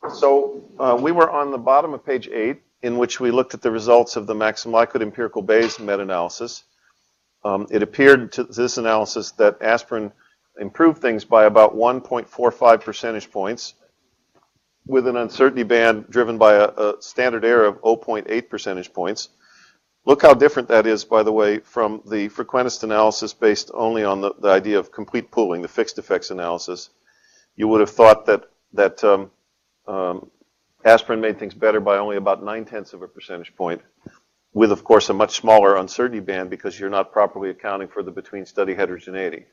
So we were on the bottom of page 8, in which we looked at the results of the maximum likelihood empirical Bayes meta-analysis. It appeared to this analysis that aspirin improved things by about 1.45 percentage points with an uncertainty band driven by a standard error of 0.8 percentage points. Look how different that is, by the way, from the frequentist analysis based only on the idea of complete pooling, the fixed effects analysis. You would have thought that aspirin made things better by only about 0.9 of a percentage point, with, of course, a much smaller uncertainty band because you're not properly accounting for the between-study heterogeneity.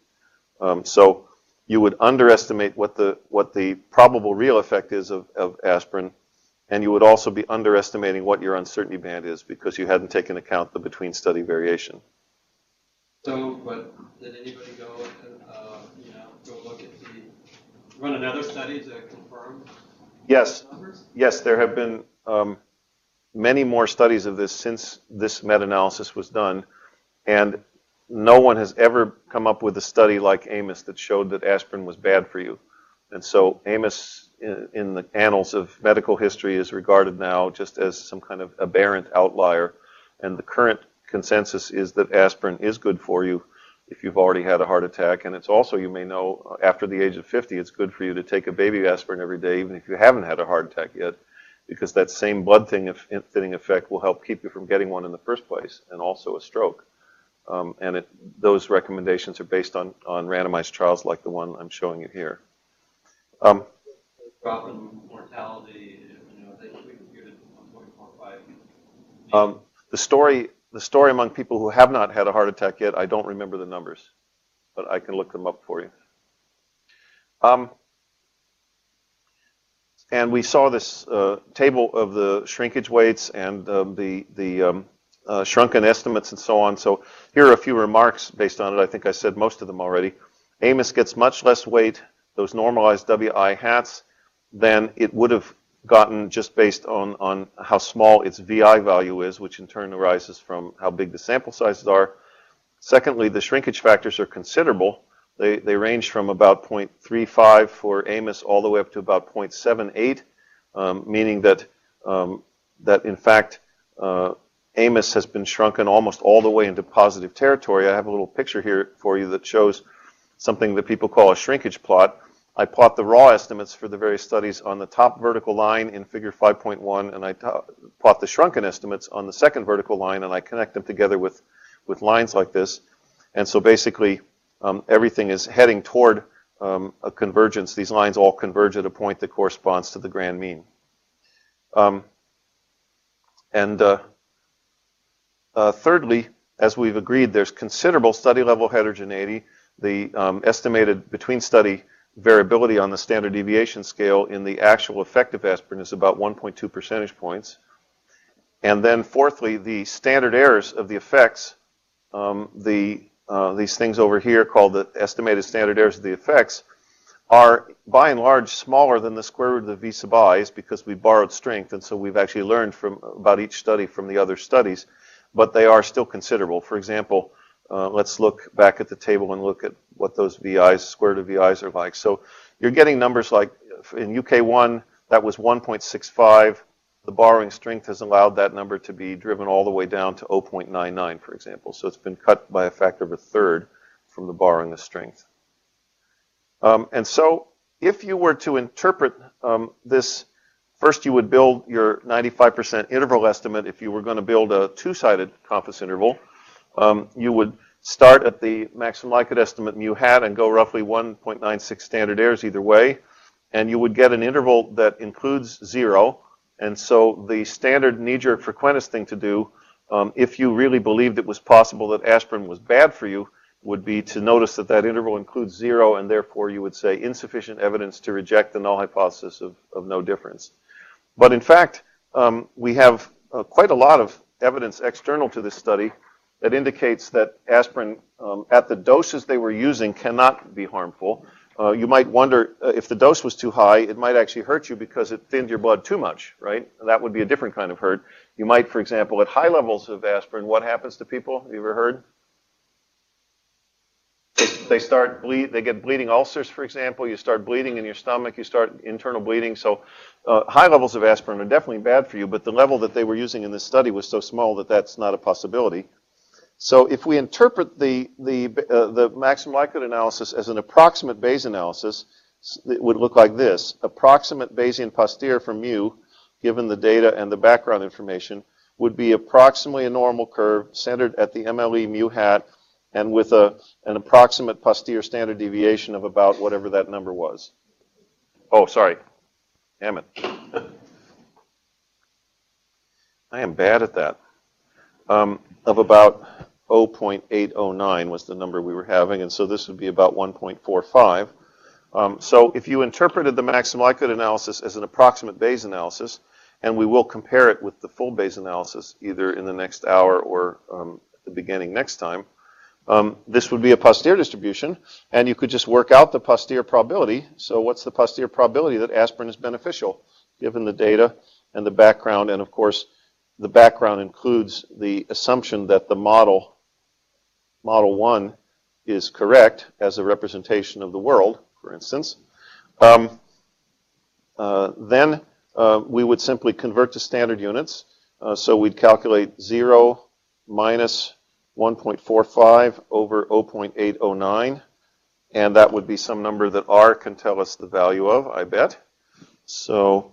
So you would underestimate what the probable real effect is of aspirin, and you would also be underestimating what your uncertainty band is because you hadn't taken account the between-study variation. So, but did anybody go and go look at run another study to confirm? Yes. Numbers? Yes, there have been many more studies of this since this meta-analysis was done, and no one has ever come up with a study like Amos that showed that aspirin was bad for you. And so Amos, in the annals of medical history, is regarded now just as some kind of aberrant outlier, and the current consensus is that aspirin is good for you if you've already had a heart attack, and it's also, you may know, after the age of 50, it's good for you to take a baby aspirin every day, even if you haven't had a heart attack yet, because that same blood thinning effect will help keep you from getting one in the first place, and also a stroke. And those recommendations are based on randomized trials like the one I'm showing you here. Drop in mortality, they computed 1.45. The story among people who have not had a heart attack yet, I don't remember the numbers, but I can look them up for you. And we saw this table of the shrinkage weights and the shrunken estimates and so on. So here are a few remarks based on it. I think I said most of them already. Amos gets much less weight, those normalized WI hats, than it would have gotten just based on how small its VI value is, which in turn arises from how big the sample sizes are. Secondly, the shrinkage factors are considerable. They range from about 0.35 for Amos all the way up to about 0.78, meaning that in fact Amos has been shrunken almost all the way into positive territory. I have a little picture here for you that shows something that people call a shrinkage plot. I plot the raw estimates for the various studies on the top vertical line in figure 5.1, and I plot the shrunken estimates on the second vertical line, and I connect them together with lines like this. And so basically, everything is heading toward a convergence. These lines all converge at a point that corresponds to the grand mean. Thirdly, as we've agreed, there's considerable study level heterogeneity. The estimated between study variability on the standard deviation scale in the actual effective aspirin is about 1.2 percentage points. And then fourthly, the standard errors of the effects, these things over here called the estimated standard errors of the effects, are by and large smaller than the square root of the V sub i's because we borrowed strength, and so we've actually learned about each study from the other studies, but they are still considerable. For example, let's look back at the table and look at what those VI's, square root of VI's are like. So you're getting numbers like in UK1, that was 1.65. The borrowing strength has allowed that number to be driven all the way down to 0.99, for example. So it's been cut by a factor of a third from the borrowing of strength. And so if you were to interpret this, first you would build your 95% interval estimate. If you were going to build a two-sided confidence interval, you would start at the maximum likelihood estimate mu hat and go roughly 1.96 standard errors either way. And you would get an interval that includes 0. And so the standard knee-jerk frequentist thing to do, if you really believed it was possible that aspirin was bad for you, would be to notice that that interval includes 0, and therefore you would say insufficient evidence to reject the null hypothesis of no difference. But in fact, we have quite a lot of evidence external to this study that indicates that aspirin at the doses they were using cannot be harmful. You might wonder if the dose was too high, it might actually hurt you because it thinned your blood too much, right? That would be a different kind of hurt. You might, for example, at high levels of aspirin, what happens to people? Have you ever heard? they start they get bleeding ulcers, for example. You start bleeding in your stomach. You start internal bleeding. So high levels of aspirin are definitely bad for you, but the level that they were using in this study was so small that that's not a possibility. So if we interpret the maximum likelihood analysis as an approximate Bayes analysis, it would look like this. Approximate Bayesian posterior for mu, given the data and the background information, would be approximately a normal curve centered at the MLE mu hat and with an approximate posterior standard deviation of about whatever that number was. Oh, sorry. Damn it. I am bad at that. Of about 0.809 was the number we were having, and so this would be about 1.45. So if you interpreted the maximum likelihood analysis as an approximate Bayes analysis, and we will compare it with the full Bayes analysis either in the next hour or at the beginning next time, this would be a posterior distribution, and you could just work out the posterior probability. So what's the posterior probability that aspirin is beneficial, given the data and the background? And of course, the background includes the assumption that the model 1 is correct as a representation of the world, for instance. Then we would simply convert to standard units. So we'd calculate 0 minus 1.45 over 0.809, and that would be some number that R can tell us the value of, I bet. So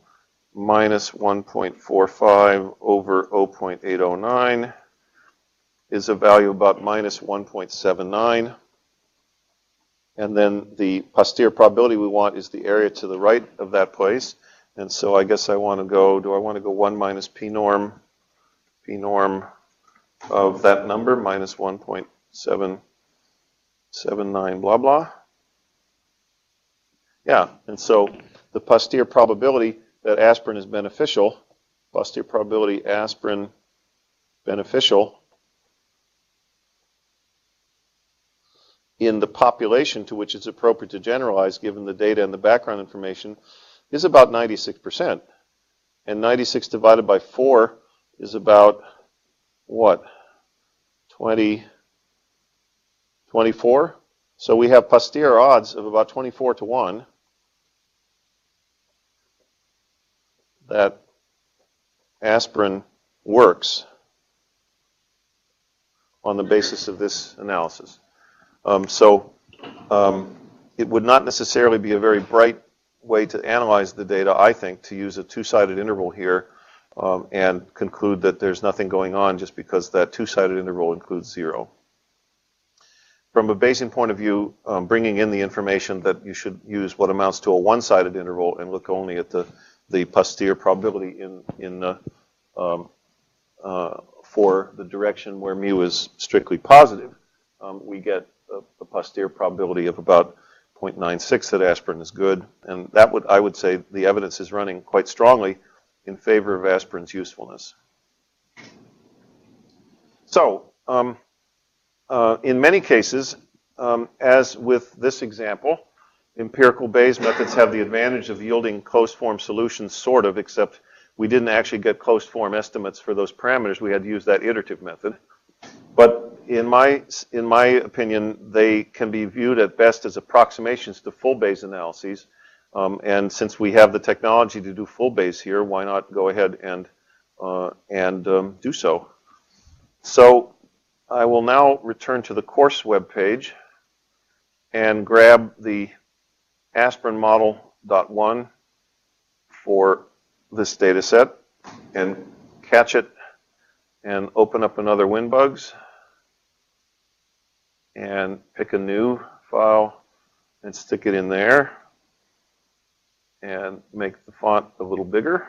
minus 1.45 over 0.809 is a value about minus 1.79. And then the posterior probability we want is the area to the right of that place. And so I guess I want to go, do I want to go 1 minus P norm of that number, minus 1.779 blah, blah. Yeah, and so the posterior probability that aspirin is beneficial, posterior probability aspirin beneficial in the population to which it's appropriate to generalize given the data and the background information is about 96%. And 96 divided by 4 is about, what, 24? So we have posterior odds of about 24 to 1 that aspirin works on the basis of this analysis. It would not necessarily be a very bright way to analyze the data, I think, to use a two-sided interval here and conclude that there's nothing going on just because that two-sided interval includes 0. From a Bayesian point of view, bringing in the information that you should use what amounts to a one-sided interval and look only at the posterior probability for the direction where mu is strictly positive, we get a posterior probability of about 0.96 that aspirin is good, and that would, I would say, the evidence is running quite strongly in favor of aspirin's usefulness. So, in many cases, as with this example, empirical Bayes methods have the advantage of yielding closed-form solutions, sort of, except we didn't actually get closed-form estimates for those parameters. We had to use that iterative method. But in my opinion, they can be viewed at best as approximations to full Bayes analyses. And since we have the technology to do full Bayes here, why not go ahead and do so? So I will now return to the course web page and grab the aspirin model.1 for this data set and catch it and open up another WinBugs and pick a new file and stick it in there and make the font a little bigger.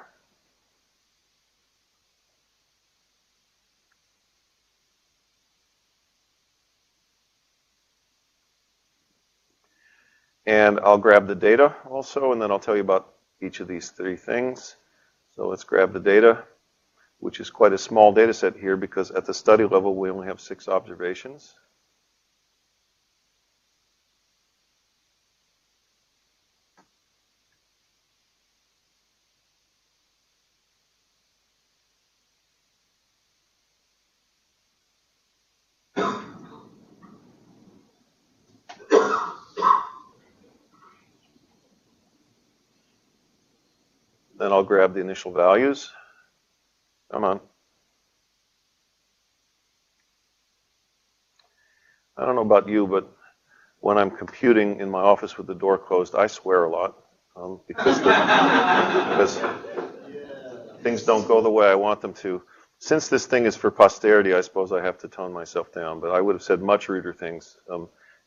And I'll grab the data also, and then I'll tell you about each of these three things. So let's grab the data, which is quite a small data set here because at the study level we only have 6 observations. then I'll grab the initial values. Come on. I don't know about you, but when I'm computing in my office with the door closed, I swear a lot because things don't go the way I want them to. Since this thing is for posterity, I suppose I have to tone myself down, but I would have said much ruder things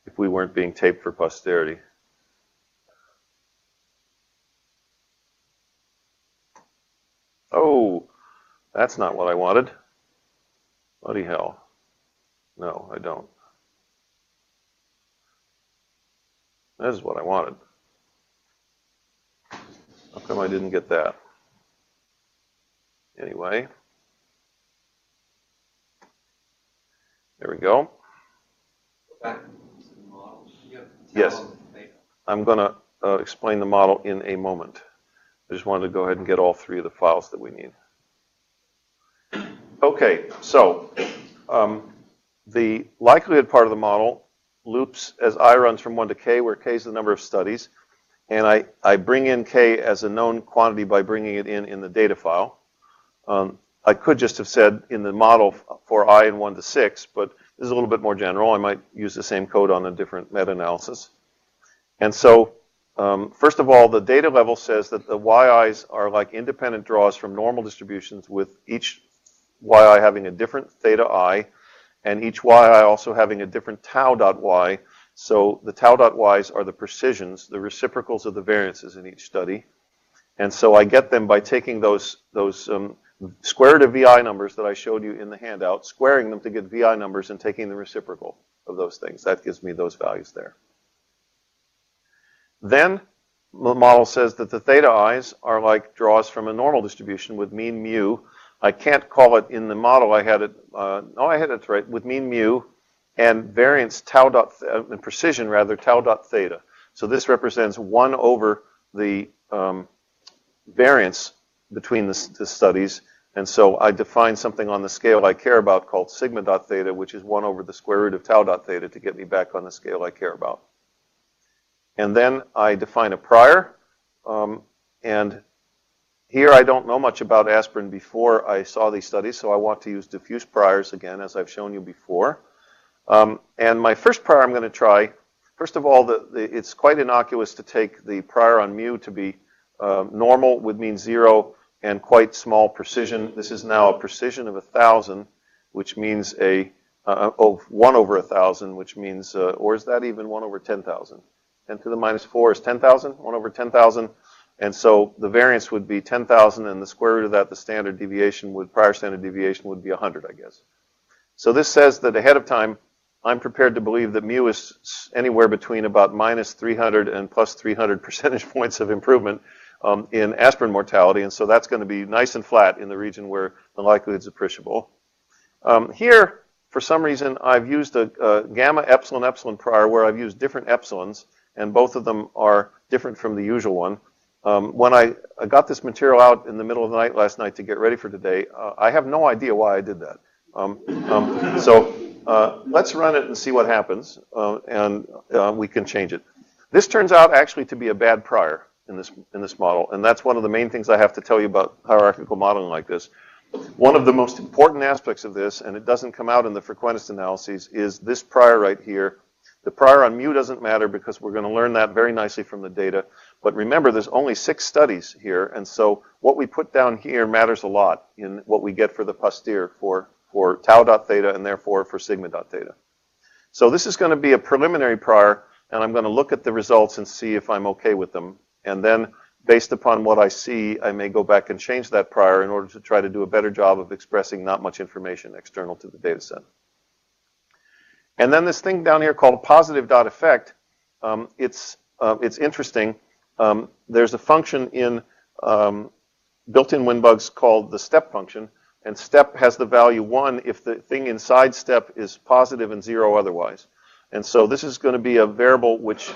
if we weren't being taped for posterity. Oh, that's not what I wanted. Bloody hell. No, I don't. This is what I wanted. How come I didn't get that? Anyway. There we go. Back to the model. Yes. I'm going to explain the model in a moment. I just wanted to go ahead and get all three of the files that we need. Okay, so the likelihood part of the model loops as I runs from 1 to k, where k is the number of studies. And I bring in k as a known quantity by bringing it in the data file. I could just have said in the model for I in 1 to 6, but this is a little bit more general. I might use the same code on a different meta-analysis. And so, first of all, the data level says that the yi's are like independent draws from normal distributions, with each yi having a different theta I, and each yi also having a different tau dot y. So the tau dot y's are the precisions, the reciprocals of the variances in each study. And so I get them by taking those square root of VI numbers that I showed you in the handout, squaring them to get VI numbers and taking the reciprocal of those things. That gives me those values there. Then the model says that the theta i's are like draws from a normal distribution with mean mu. I can't call it in the model. I had it, no, I had it right, with mean mu and variance tau dot, and precision rather, tau dot theta. So this represents 1 over the variance between the studies. And so I define something on the scale I care about called sigma dot theta, which is 1 over the square root of tau dot theta to get me back on the scale I care about. And then I define a prior. And here I don't know much about aspirin before I saw these studies, so I want to use diffuse priors again, as I've shown you before. And my first prior I'm going to try, first of all, it's quite innocuous to take the prior on mu to be normal with mean 0 and quite small precision. This is now a precision of 1,000, which means 1 over 1,000, which means, or is that even 1 over 10,000? 10 to the minus 4 is 10,000, 1 over 10,000. And so the variance would be 10,000, and the square root of that, the standard deviation prior standard deviation would be 100, I guess. So this says that ahead of time, I'm prepared to believe that mu is anywhere between about minus 300 and plus 300 percentage points of improvement in aspirin mortality, and so that's going to be nice and flat in the region where the likelihood is appreciable. Here, for some reason, I've used a gamma epsilon epsilon prior where I've used different epsilons, and both of them are different from the usual one. When I got this material out in the middle of the night last night to get ready for today, I have no idea why I did that. So let's run it and see what happens, and we can change it. This turns out actually to be a bad prior in this model, and that's one of the main things I have to tell you about hierarchical modeling like this. One of the most important aspects of this, and it doesn't come out in the frequentist analyses, is this prior right here. The prior on mu doesn't matter because we're going to learn that very nicely from the data. But remember, there's only 6 studies here, and so what we put down here matters a lot in what we get for the posterior for tau dot theta and therefore for sigma dot theta. So this is going to be a preliminary prior, and I'm going to look at the results and see if I'm okay with them. And then, based upon what I see, I may go back and change that prior in order to try to do a better job of expressing not much information external to the data set. And then this thing down here called positive dot effect, it's interesting. There's a function in built-in WinBugs called the step function, and step has the value 1 if the thing inside step is positive and 0 otherwise. And so this is going to be a variable which,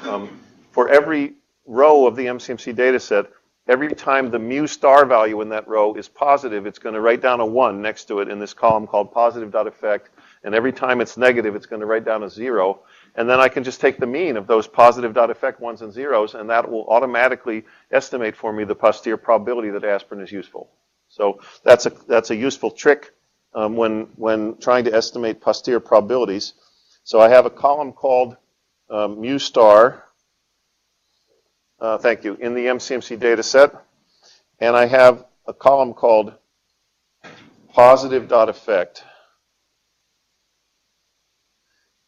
for every row of the MCMC data set, every time the mu star value in that row is positive, it's going to write down a 1 next to it in this column called positive dot effect. And every time it's negative, it's going to write down a 0. And then I can just take the mean of those positive dot effect ones and zeros, and that will automatically estimate for me the posterior probability that aspirin is useful. So that's a useful trick when trying to estimate posterior probabilities. So I have a column called mu star, thank you, in the MCMC data set. And I have a column called positive dot effect.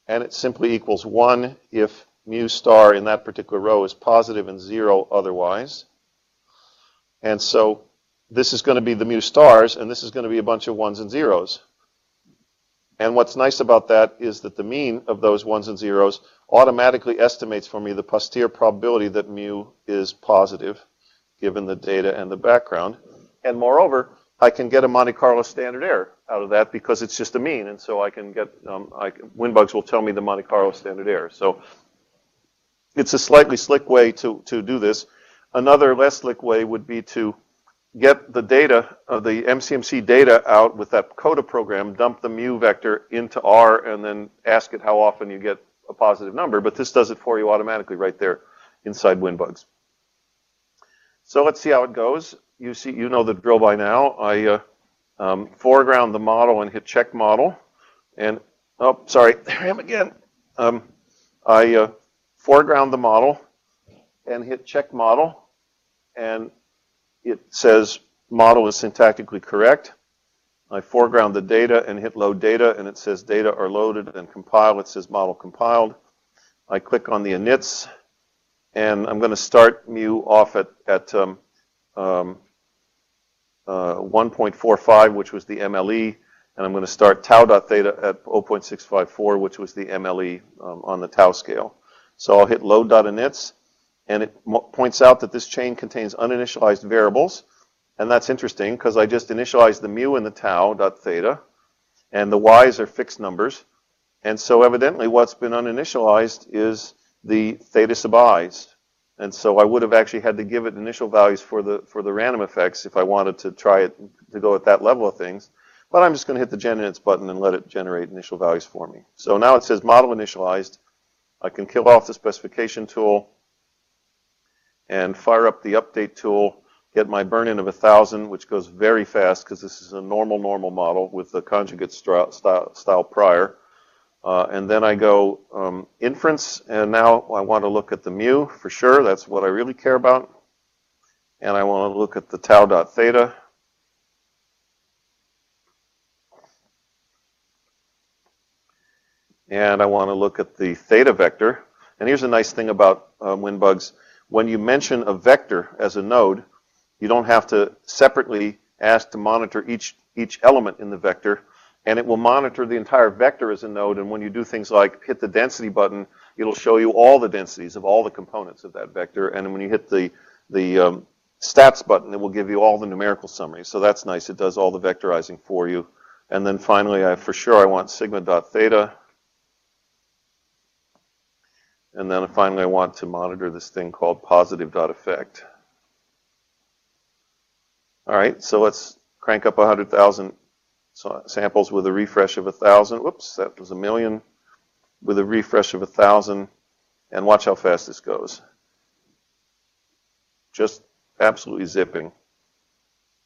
And it simply equals 1 if mu star in that particular row is positive and 0 otherwise. And so this is going to be the mu stars, and this is going to be a bunch of 1s and 0s. And what's nice about that is that the mean of those 1s and 0s automatically estimates for me the posterior probability that mu is positive, given the data and the background. And moreover, I can get a Monte Carlo standard error out of that because it's just a mean, and so I can get, WinBugs will tell me the Monte Carlo standard error. So it's a slightly slick way to do this. Another less slick way would be to get the data, the MCMC data out with that CODA program, dump the mu vector into R, and then ask it how often you get a positive number. But this does it for you automatically right there inside WinBugs. So let's see how it goes. You know the drill by now. I foreground the model and hit check model. And, oh, sorry, there I am again. I foreground the model and hit check model. And it says model is syntactically correct. I foreground the data and hit load data, and it says data are loaded and compile. It says model compiled. I click on the inits, and I'm going to start mu off at 1.45, which was the MLE, and I'm going to start tau.theta at 0.654, which was the MLE on the tau scale. So I'll hit load.inits, and it points out that this chain contains uninitialized variables, and that's interesting because I just initialized the mu and the tau.theta, and the y's are fixed numbers, and so evidently what's been uninitialized is the theta sub i's. And so I would have actually had to give it initial values for the random effects if I wanted to try it to go at that level of things. But I'm just going to hit the gen inits button and let it generate initial values for me. So now it says model initialized. I can kill off the specification tool and fire up the update tool, get my burn-in of 1,000, which goes very fast because this is a normal model with the conjugate style prior. And then I go inference, and now I want to look at the mu for sure. That's what I really care about. And I want to look at the tau.theta. And I want to look at the theta vector. And here's a nice thing about WinBugs. When you mention a vector as a node, you don't have to separately ask to monitor each element in the vector. And it will monitor the entire vector as a node. And when you do things like hit the density button, it'll show you all the densities of all the components of that vector. And when you hit the stats button, it will give you all the numerical summaries. So that's nice. It does all the vectorizing for you. And then finally, for sure, I want sigma.theta. And then finally, I want to monitor this thing called positive.effect. All right, so let's crank up 100,000 samples with a refresh of 1,000. Whoops, that was 1,000,000 with a refresh of 1,000. And watch how fast this goes. Just absolutely zipping.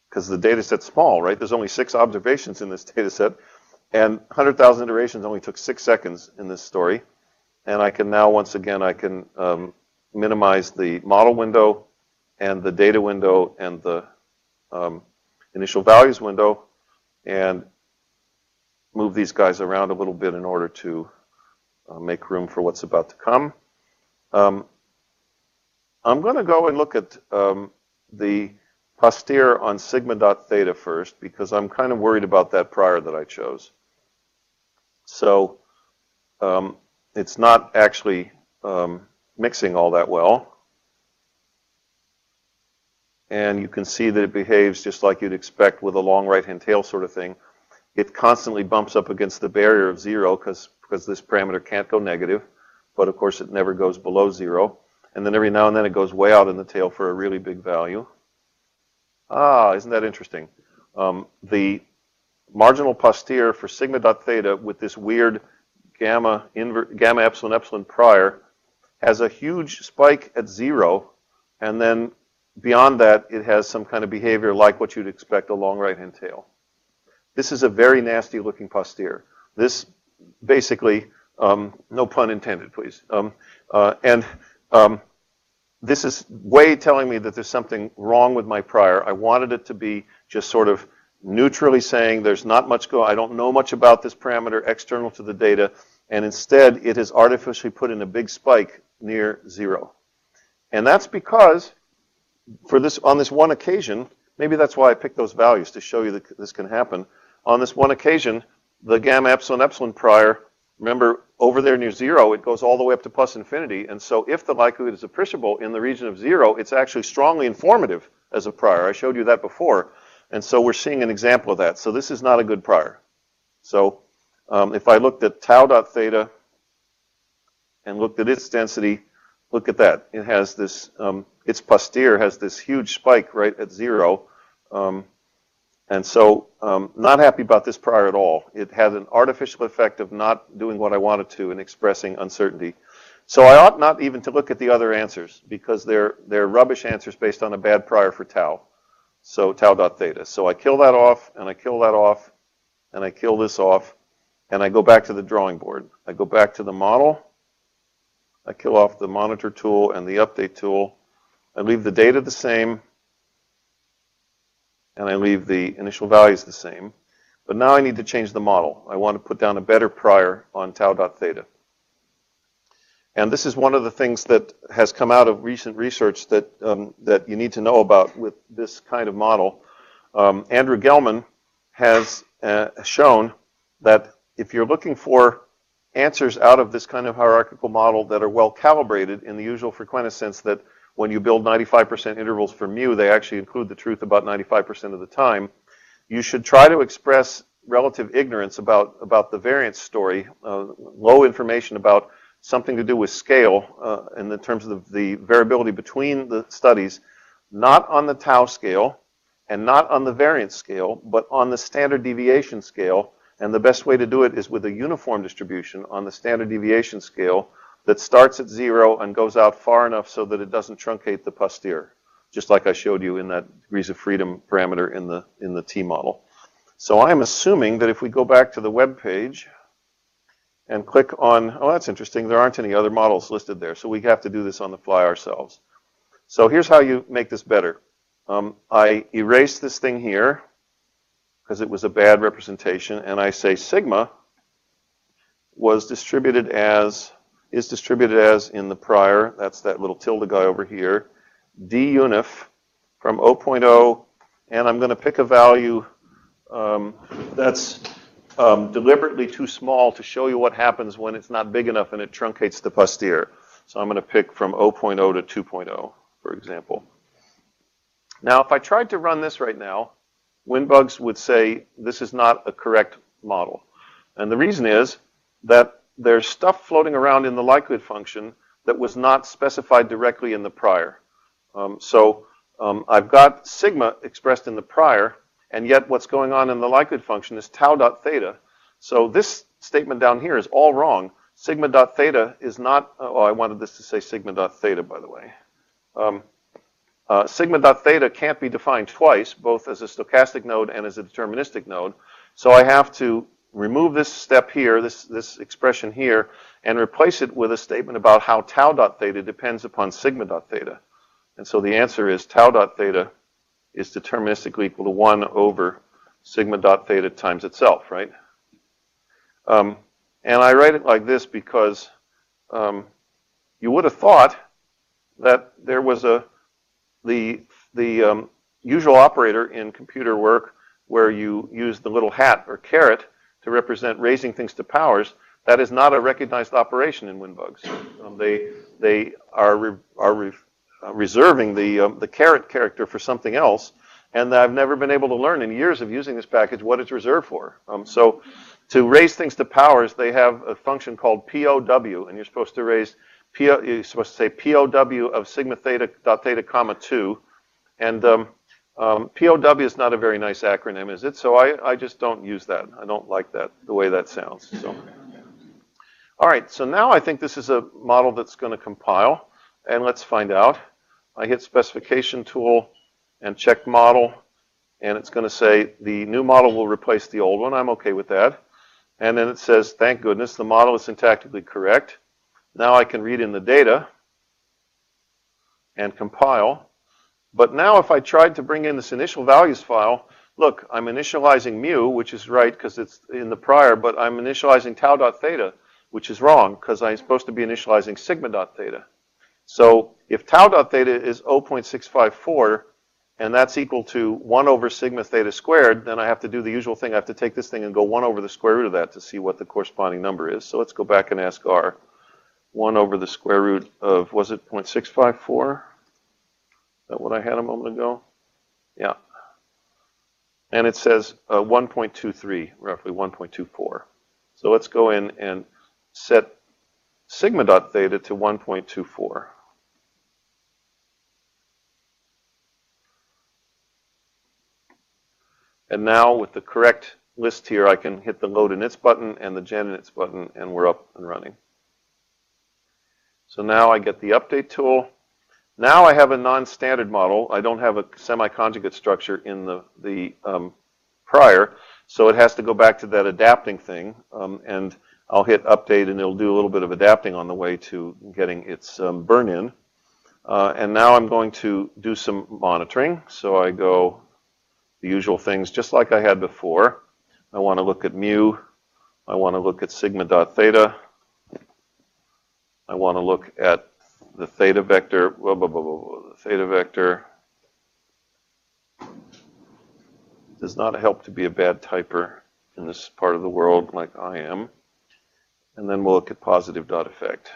Because the data set's small, right? There's only 6 observations in this data set. And 100,000 iterations only took 6 seconds in this story. And I can now, once again, I can minimize the model window and the data window and the initial values window and move these guys around a little bit in order to make room for what's about to come. I'm going to go and look at the posterior on sigma.theta first because I'm kind of worried about that prior that I chose. So it's not actually mixing all that well. And you can see that it behaves just like you'd expect with a long right-hand tail sort of thing. It constantly bumps up against the barrier of 0 because this parameter can't go negative. But of course, it never goes below 0. And then every now and then it goes way out in the tail for a really big value. Ah, isn't that interesting? The marginal posterior for sigma.theta with this weird gamma epsilon epsilon prior has a huge spike at 0, and then beyond that, it has some kind of behavior like what you'd expect a long right-hand tail. This is a very nasty looking posterior. This basically, no pun intended, please. This is way telling me that there's something wrong with my prior. I wanted it to be just sort of neutrally saying there's not much I don't know much about this parameter external to the data, and instead it has artificially put in a big spike near 0. And that's because on this one occasion, maybe that's why I picked those values to show you that this can happen. On this one occasion, the gamma epsilon epsilon prior, remember over there near 0, it goes all the way up to plus infinity. And so if the likelihood is appreciable in the region of 0, it's actually strongly informative as a prior. I showed you that before. And so we're seeing an example of that. So this is not a good prior. So if I looked at tau dot theta and looked at its density, look at that. It has this, its posterior has this huge spike right at 0. And so not happy about this prior at all. It had an artificial effect of not doing what I wanted to and expressing uncertainty. So I ought not even to look at the other answers because they're rubbish answers based on a bad prior for tau. So tau dot theta. So I kill that off, and I kill that off, and I kill this off, and I go back to the drawing board. I go back to the model. I kill off the monitor tool and the update tool. I leave the data the same, and I leave the initial values the same. But now I need to change the model. I want to put down a better prior on tau dot theta. And this is one of the things that has come out of recent research that, that you need to know about with this kind of model. Andrew Gelman has shown that if you're looking for answers out of this kind of hierarchical model that are well calibrated in the usual frequentist sense that when you build 95% intervals for mu, they actually include the truth about 95% of the time, you should try to express relative ignorance about the variance story, low information about something to do with scale in the terms of the variability between the studies, not on the tau scale and not on the variance scale, but on the standard deviation scale. And the best way to do it is with a uniform distribution on the standard deviation scale that starts at 0 and goes out far enough so that it doesn't truncate the posterior, just like I showed you in that degrees of freedom parameter in the T model. So I'm assuming that if we go back to the web page and click on, oh, that's interesting, there aren't any other models listed there, so we have to do this on the fly ourselves. So here's how you make this better. I erase this thing here because it was a bad representation, and I say sigma is distributed as in the prior, that's that little tilde guy over here, d unif from 0.0, and I'm going to pick a value that's deliberately too small to show you what happens when it's not big enough and it truncates the posterior. So I'm going to pick from 0.0 to 2.0, for example. Now, if I tried to run this right now, WinBugs would say this is not a correct model. And the reason is that there's stuff floating around in the likelihood function that was not specified directly in the prior. I've got sigma expressed in the prior, and yet what's going on in the likelihood function is tau dot theta. So this statement down here is all wrong. Sigma dot theta is not, oh, I wanted this to say sigma dot theta, by the way. Sigma dot theta can't be defined twice, both as a stochastic node and as a deterministic node. So I have to remove this step here, this expression here, and replace it with a statement about how tau dot theta depends upon sigma dot theta. And so the answer is tau dot theta is deterministically equal to 1 over sigma dot theta times itself, right? And I write it like this because you would have thought that there was the usual operator in computer work where you use the little hat or caret to represent raising things to powers. That is not a recognized operation in WinBugs. They are reserving the caret character for something else, and I've never been able to learn in years of using this package what it's reserved for. So to raise things to powers, they have a function called POW, and you're supposed to raise you're supposed to say POW of sigma theta dot theta comma 2, and POW is not a very nice acronym, is it? So I just don't use that. I don't like that, the way that sounds. All right, so now I think this is a model that's going to compile, and let's find out. I hit specification tool and check model, and it's going to say the new model will replace the old one. I'm okay with that. And then it says, thank goodness, the model is syntactically correct. Now I can read in the data and compile. But now if I tried to bring in this initial values file, look, I'm initializing mu, which is right because it's in the prior, but I'm initializing tau.theta, which is wrong because I'm supposed to be initializing sigma.theta. So if tau.theta is 0.654, and that's equal to 1 over sigma theta squared, then I have to do the usual thing. I have to take this thing and go 1 over the square root of that to see what the corresponding number is. So let's go back and ask R. 1 over the square root of, was it 0.654? Is that what I had a moment ago? Yeah. And it says 1.23, roughly 1.24. So let's go in and set sigma.theta to 1.24. And now with the correct list here, I can hit the load inits button and the gen inits button, and we're up and running. So now I get the update tool. Now I have a non-standard model. I don't have a semi-conjugate structure in the prior, so it has to go back to that adapting thing, and I'll hit update, and it'll do a little bit of adapting on the way to getting its burn-in. And now I'm going to do some monitoring. So I go the usual things, just like I had before. I want to look at mu. I want to look at sigma.theta. I want to look at the theta vector. The theta vector does not help to be a bad typer in this part of the world like I am. And then we'll look at positive dot effect.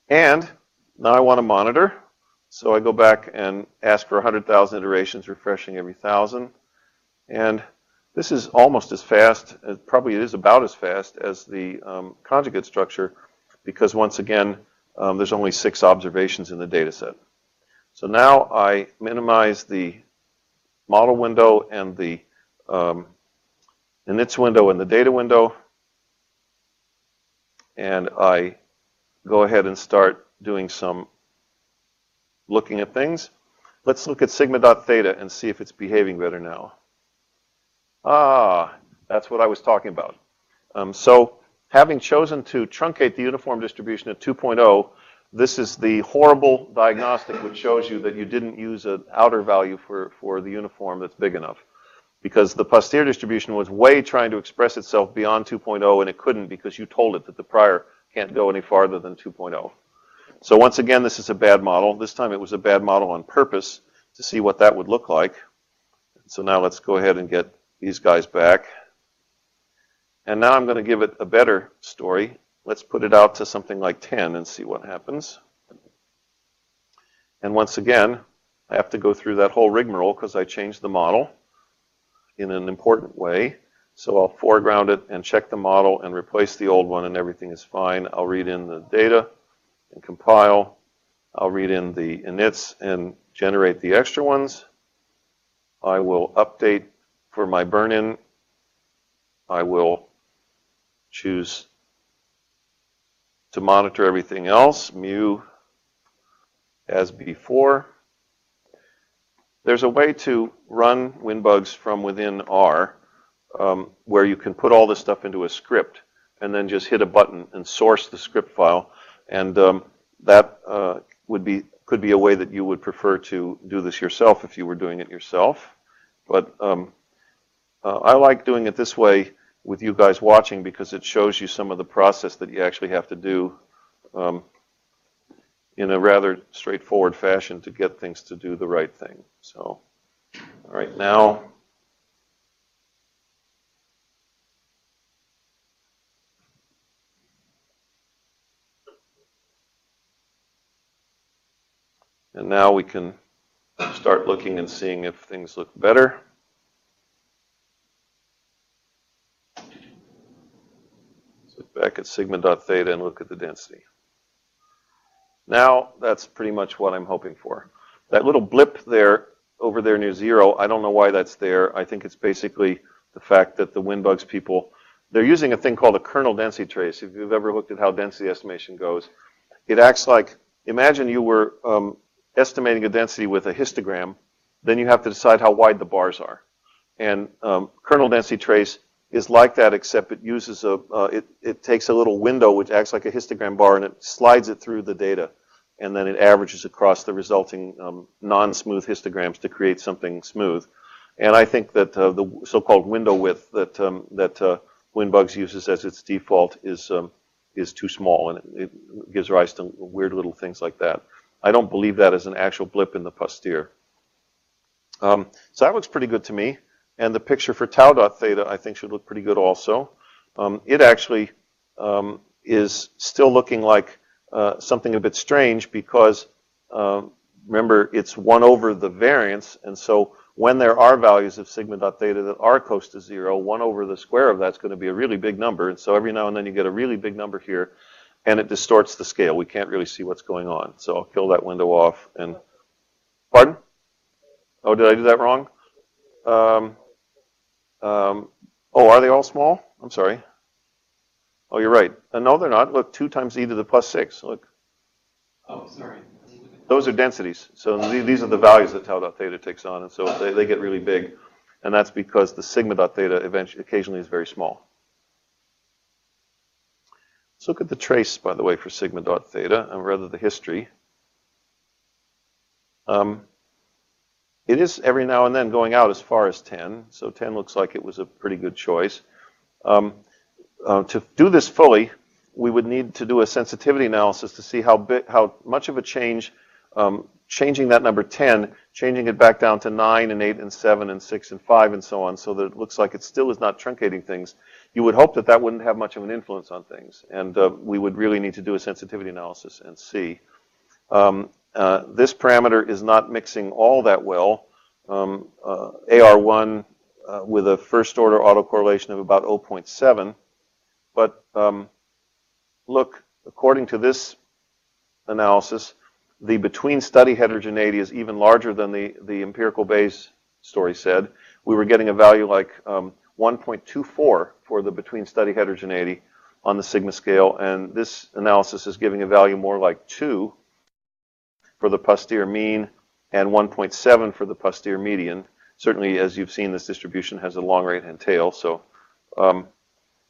And now I want to monitor. So I go back and ask for 100,000 iterations, refreshing every 1,000. And this is almost as fast, probably it is about as fast as the conjugate structure, because once again, there's only 6 observations in the data set. So now I minimize the model window and the inits window and the data window, and I go ahead and start doing some looking at things. Let's look at sigma.theta and see if it's behaving better now. Ah, that's what I was talking about. So having chosen to truncate the uniform distribution at 2.0, this is the horrible diagnostic which shows you that you didn't use an outer value for the uniform that's big enough. Because the posterior distribution was way trying to express itself beyond 2.0, and it couldn't because you told it that the prior can't go any farther than 2.0. So once again, this is a bad model. This time it was a bad model on purpose to see what that would look like. So now let's go ahead and get these guys back. And now I'm going to give it a better story. Let's put it out to something like 10 and see what happens. And once again, I have to go through that whole rigmarole because I changed the model in an important way. So I'll foreground it and check the model and replace the old one, and everything is fine. I'll read in the data and compile. I'll read in the inits and generate the extra ones. I will update for my burn-in. I will choose to monitor everything else, mu as before. There's a way to run WinBugs from within R where you can put all this stuff into a script and then just hit a button and source the script file. And that could be a way that you would prefer to do this yourself if you were doing it yourself. But I like doing it this way with you guys watching because it shows you some of the process that you actually have to do in a rather straightforward fashion to get things to do the right thing. So, all right, now we can start looking and seeing if things look better. Let's look back at sigma.theta and look at the density. Now, that's pretty much what I'm hoping for. That little blip there, over there near 0, I don't know why that's there. I think it's basically the fact that the Winbugs people, they're using a thing called a kernel density trace. If you've ever looked at how density estimation goes, it acts like, imagine you were estimating a density with a histogram, then you have to decide how wide the bars are. And kernel density trace is like that, except it uses it takes a little window which acts like a histogram bar, and it slides it through the data, and then it averages across the resulting non-smooth histograms to create something smooth. And I think that the so-called window width that Winbugs uses as its default is too small, and it gives rise to weird little things like that. I don't believe that is an actual blip in the posterior. So that looks pretty good to me. And the picture for tau dot theta, I think, should look pretty good also. It actually is still looking like something a bit strange because, remember, it's 1 over the variance. And so when there are values of sigma dot theta that are close to 0, 1 over the square of that's going to be a really big number. And so every now and then you get a really big number here, and it distorts the scale. We can't really see what's going on. So I'll kill that window off. And pardon? Oh, did I do that wrong? Oh, are they all small? I'm sorry. Oh, you're right. No, they're not. Look, 2 times e to the plus 6. Look. Oh, sorry. Those are densities. So these are the values that tau dot theta takes on, and so they get really big. And that's because the sigma dot theta occasionally is very small. Let's look at the trace, by the way, for sigma dot theta, and rather the history. It is every now and then going out as far as 10, so 10 looks like it was a pretty good choice. To do this fully, we would need to do a sensitivity analysis to see how much of a change, changing that number 10, changing it back down to 9 and 8 and 7 and 6 and 5 and so on, so that it looks like it still is not truncating things. You would hope that that wouldn't have much of an influence on things, and we would really need to do a sensitivity analysis and see. This parameter is not mixing all that well. AR1 with a first order autocorrelation of about 0.7. But look, according to this analysis, the between study heterogeneity is even larger than the empirical Bayes story said. We were getting a value like 1.24 for the between study heterogeneity on the sigma scale, and this analysis is giving a value more like 2 for the posterior mean and 1.7 for the posterior median. Certainly, as you've seen, this distribution has a long right-hand tail. So,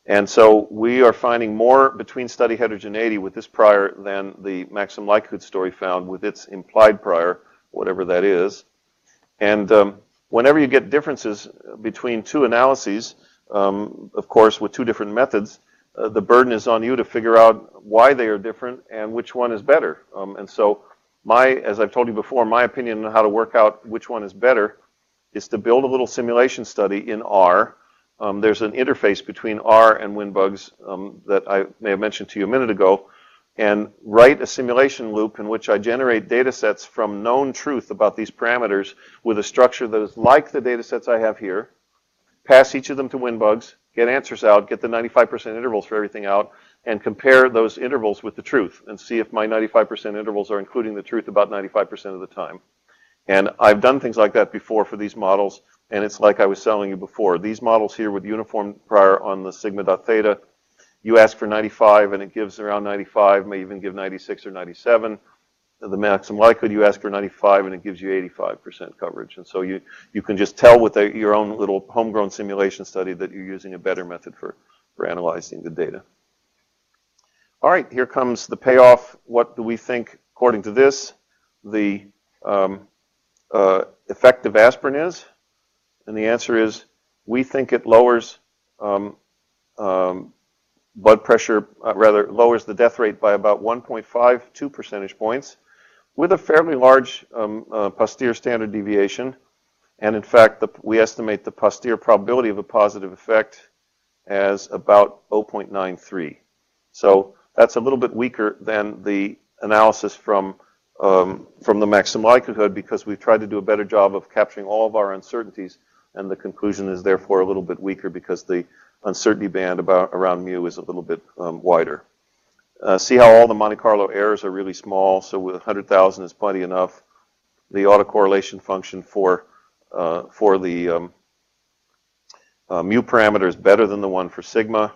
and so we are finding more between study heterogeneity with this prior than the maximum likelihood story found with its implied prior, whatever that is. And whenever you get differences between 2 analyses, of course, with 2 different methods, the burden is on you to figure out why they are different and which one is better. And so as I've told you before, my opinion on how to work out which one is better is to build a little simulation study in R. There's an interface between R and Winbugs that I may have mentioned to you a minute ago, and write a simulation loop in which I generate data sets from known truth about these parameters with a structure that is like the data sets I have here, pass each of them to Winbugs, get answers out, get the 95% intervals for everything out, and compare those intervals with the truth and see if my 95% intervals are including the truth about 95% of the time. And I've done things like that before for these models, and it's like I was telling you before. These models here with uniform prior on the sigma dot theta, you ask for 95 and it gives around 95, may even give 96 or 97. The maximum likelihood, you ask for 95 and it gives you 85% coverage. And so you can just tell with your own little homegrown simulation study that you're using a better method for analyzing the data. All right, here comes the payoff. What do we think, according to this, the effective aspirin is? And the answer is, we think it lowers blood pressure, rather lowers the death rate by about 1.52 percentage points with a fairly large posterior standard deviation. And in fact, we estimate the posterior probability of a positive effect as about 0.93. So that's a little bit weaker than the analysis from the maximum likelihood, because we've tried to do a better job of capturing all of our uncertainties, and the conclusion is therefore a little bit weaker because the uncertainty band around mu is a little bit wider. See how all the Monte Carlo errors are really small, so with 100,000 is plenty enough. The autocorrelation function for the mu parameter is better than the one for sigma.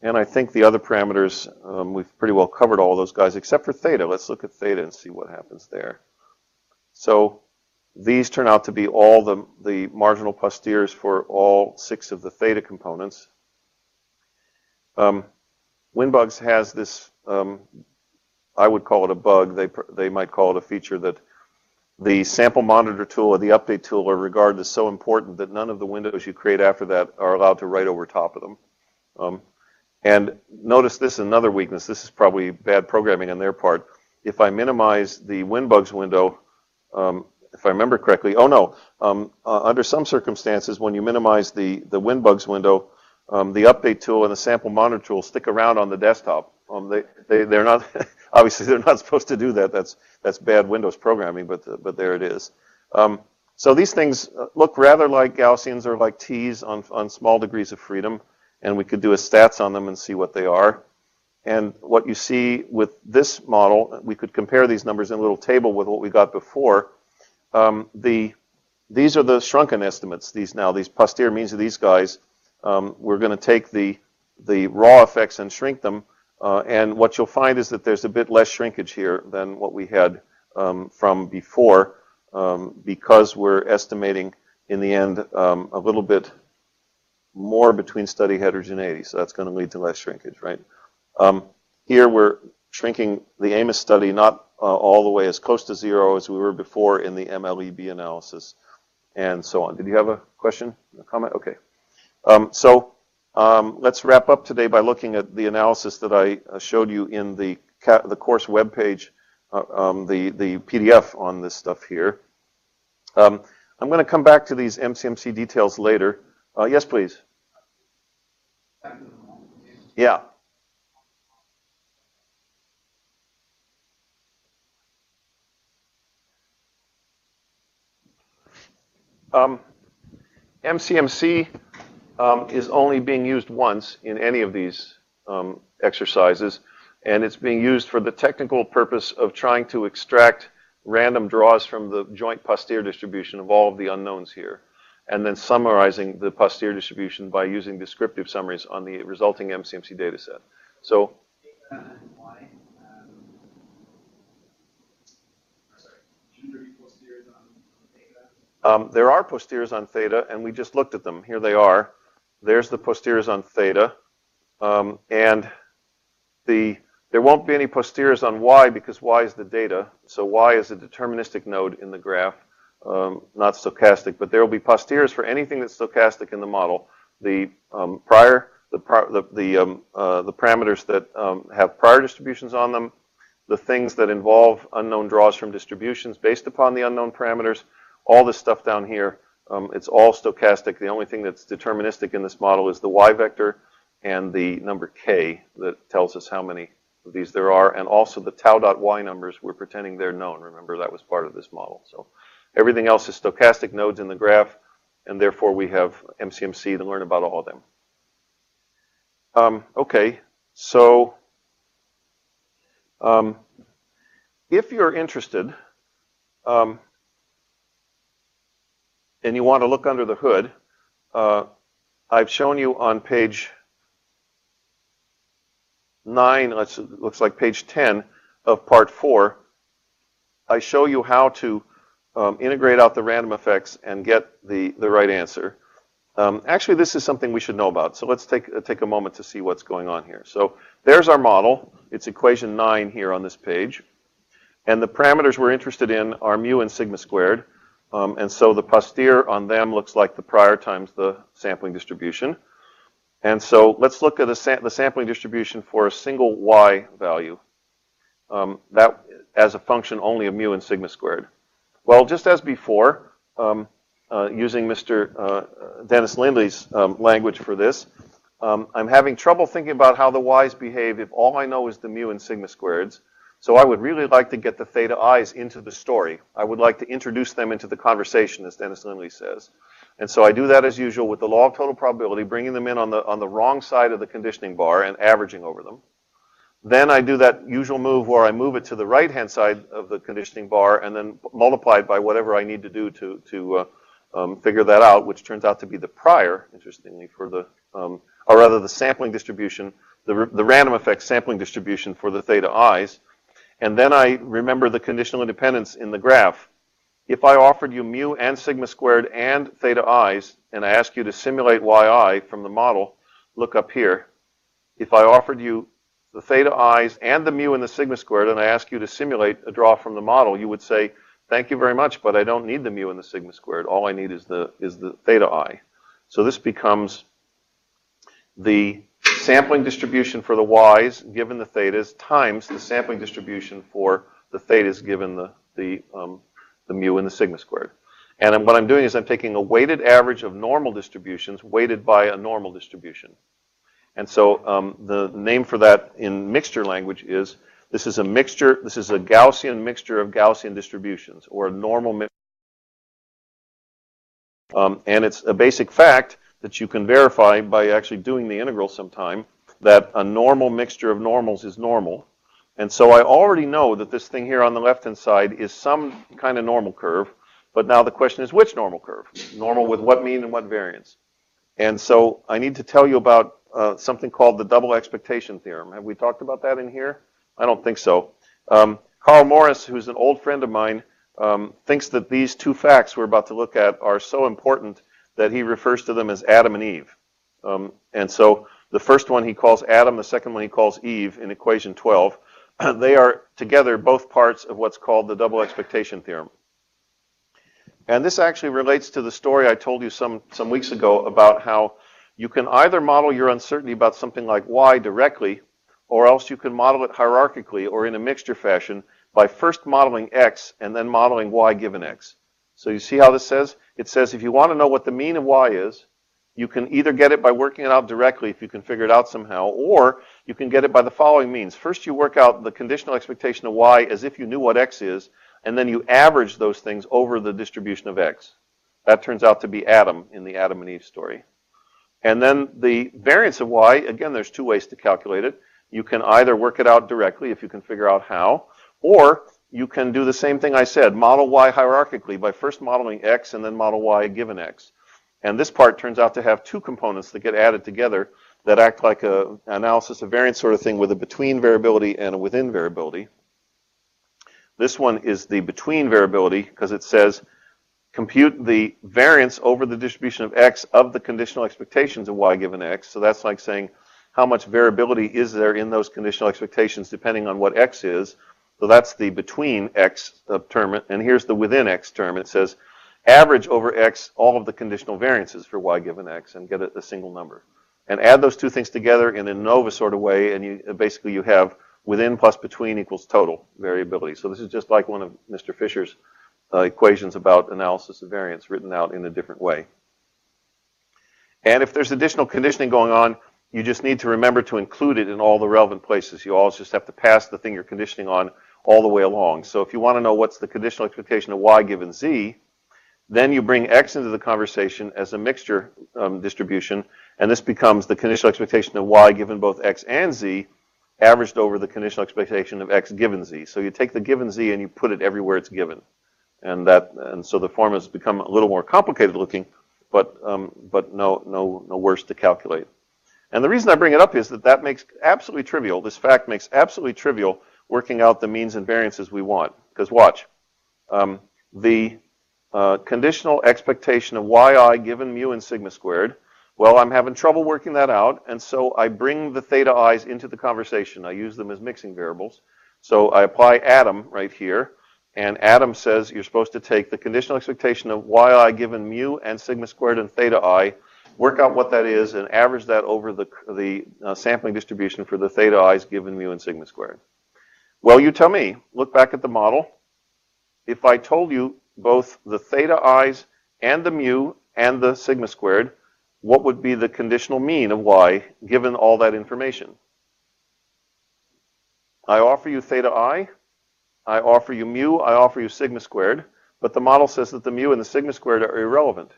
And I think the other parameters, we've pretty well covered all those guys, except for theta. Let's look at theta and see what happens there. So these turn out to be all the marginal posteriors for all 6 of the theta components. WinBugs has this, I would call it a bug. They might call it a feature that the sample monitor tool or the update tool are regarded as so important that none of the windows you create after that are allowed to write over top of them. And notice this is another weakness. This is probably bad programming on their part. If I minimize the WinBugs window, if I remember correctly, under some circumstances, when you minimize the WinBugs window, the update tool and the sample monitor tool stick around on the desktop. They're not obviously they're not supposed to do that. That's bad Windows programming, but there it is. So these things look rather like Gaussians or like T's on small degrees of freedom, and we could do a stats on them and see what they are. And what you see with this model, we could compare these numbers in a little table with what we got before. These are the shrunken estimates. These posterior means of these guys. We're going to take the raw effects and shrink them. And what you'll find is that there's a bit less shrinkage here than what we had from before, because we're estimating in the end a little bit more between study heterogeneity. So that's going to lead to less shrinkage, right? Here we're shrinking the Amos study not all the way as close to 0 as we were before in the MLEB analysis, and so on. Did you have a question, a comment? Okay. Let's wrap up today by looking at the analysis that I showed you in the course webpage, the PDF on this stuff here. I'm going to come back to these MCMC details later. Yes, please. Yeah. MCMC is only being used once in any of these exercises, and it's being used for the technical purpose of trying to extract random draws from the joint posterior distribution of all of the unknowns here, and then summarizing the posterior distribution by using descriptive summaries on the resulting MCMC data set. So, there are posteriors on theta, and we just looked at them. Here they are. There's the posteriors on theta, and there won't be any posteriors on y because y is the data. So y is a deterministic node in the graph, not stochastic. But there will be posteriors for anything that's stochastic in the model. The parameters that have prior distributions on them, the things that involve unknown draws from distributions based upon the unknown parameters. All this stuff down here, it's all stochastic. The only thing that's deterministic in this model is the y vector and the number k that tells us how many of these there are, and also the tau.y numbers, we're pretending they're known. Remember, that was part of this model. So everything else is stochastic nodes in the graph, and therefore we have MCMC to learn about all of them. Okay, so if you're interested, and you want to look under the hood, I've shown you on page 9, looks like page 10 of part 4, I show you how to integrate out the random effects and get the right answer. Actually, this is something we should know about, so let's take a moment to see what's going on here. So there's our model. It's equation 9 here on this page. And the parameters we're interested in are mu and sigma squared. And so the posterior on them looks like the prior times the sampling distribution. And so let's look at the sampling distribution for a single y value, that as a function only of mu and sigma squared. Well, just as before, using Mr. Dennis Lindley's language for this, I'm having trouble thinking about how the y's behave if all I know is the mu and sigma squareds. So I would really like to get the theta i's into the story. I would like to introduce them into the conversation, as Dennis Lindley says. And so I do that as usual with the law of total probability, bringing them in on the wrong side of the conditioning bar and averaging over them. Then I do that usual move where I move it to the right-hand side of the conditioning bar and then multiply it by whatever I need to do to figure that out, which turns out to be the prior, interestingly, for the, or rather the sampling distribution, the random effect sampling distribution for the theta i's. And then I remember the conditional independence in the graph. If I offered you mu and sigma squared and theta i's, and I asked you to simulate yi from the model, look up here. If I offered you the theta i's and the mu and the sigma squared, and I asked you to simulate a draw from the model, you would say, thank you very much, but I don't need the mu and the sigma squared. All I need is the theta I. So this becomes the sampling distribution for the y's given the thetas times the sampling distribution for the thetas given the mu and the sigma squared. And what I'm doing is I'm taking a weighted average of normal distributions weighted by a normal distribution. And so the name for that in mixture language is, this is a mixture, this is a Gaussian mixture of Gaussian distributions, or a normal mixture. And it's a basic fact that you can verify by actually doing the integral sometime, that a normal mixture of normals is normal. And so I already know that this thing here on the left-hand side is some kind of normal curve, but now the question is which normal curve? Normal with what mean and what variance? And so I need to tell you about something called the double expectation theorem. Have we talked about that in here? I don't think so. Carl Morris, who's an old friend of mine, thinks that these two facts we're about to look at are so important that he refers to them as Adam and Eve. And so the first one he calls Adam, the second one he calls Eve in equation 12. They are together both parts of what's called the double expectation theorem. And this actually relates to the story I told you some weeks ago about how you can either model your uncertainty about something like y directly, or else you can model it hierarchically or in a mixture fashion by first modeling x and then modeling y given x. So you see how this says? It says if you want to know what the mean of y is, you can either get it by working it out directly if you can figure it out somehow, or you can get it by the following means. First you work out the conditional expectation of y as if you knew what x is, and then you average those things over the distribution of x. That turns out to be Adam in the Adam and Eve story. And then the variance of y, again, there's two ways to calculate it. You can either work it out directly if you can figure out how, or you can do the same thing I said, model y hierarchically by first modeling x and then model y given x. And this part turns out to have two components that get added together that act like an analysis of variance sort of thing with a between variability and a within variability. This one is the between variability because it says compute the variance over the distribution of x of the conditional expectations of y given x. So that's like saying how much variability is there in those conditional expectations depending on what x is. So that's the between x term. And here's the within x term. It says average over x all of the conditional variances for y given x and get a single number. And add those two things together in an ANOVA sort of way, and basically you have within plus between equals total variability. So this is just like one of Mr. Fisher's equations about analysis of variance written out in a different way. And if there's additional conditioning going on, you just need to remember to include it in all the relevant places. You always just have to pass the thing you're conditioning on all the way along. So if you want to know what's the conditional expectation of y given z, then you bring x into the conversation as a mixture distribution, and this becomes the conditional expectation of y given both x and z, averaged over the conditional expectation of x given z. So you take the given z and you put it everywhere it's given. And so the formulas become a little more complicated looking, but no worse to calculate. And the reason I bring it up is that makes absolutely trivial, this fact makes absolutely trivial working out the means and variances we want. Because watch, the conditional expectation of yi given mu and sigma squared, well, I'm having trouble working that out, and so I bring the theta i's into the conversation. I use them as mixing variables. So I apply Adam right here, and Adam says you're supposed to take the conditional expectation of yi given mu and sigma squared and theta I, work out what that is, and average that over the sampling distribution for the theta i's given mu and sigma squared. Well, you tell me. Look back at the model. If I told you both the theta i's and the mu and the sigma squared, what would be the conditional mean of y given all that information? I offer you theta I offer you mu, I offer you sigma squared, but the model says that the mu and the sigma squared are irrelevant.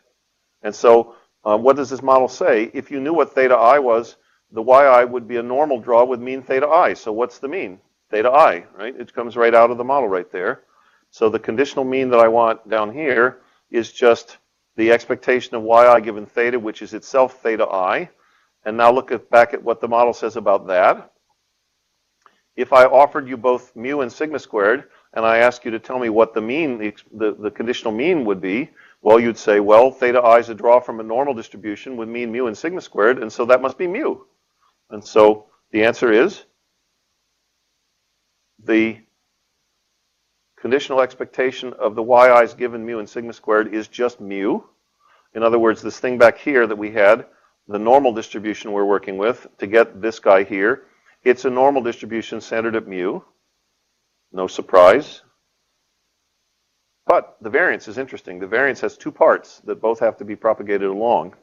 And so what does this model say? If you knew what theta I was, the yi would be a normal draw with mean theta I. So what's the mean? Theta I, right? It comes right out of the model right there. So the conditional mean that I want down here is just the expectation of yi given theta, which is itself theta I. And now look back at what the model says about that. If I offered you both mu and sigma squared, and I ask you to tell me what the mean, the conditional mean would be, well, you'd say, well, theta I is a draw from a normal distribution with mean mu and sigma squared, and so that must be mu. And so the answer is the conditional expectation of the yi's given mu and sigma squared is just mu. In other words, this thing back here that we had, the normal distribution we're working with to get this guy here, it's a normal distribution centered at mu. No surprise. But the variance is interesting. The variance has two parts that both have to be propagated along.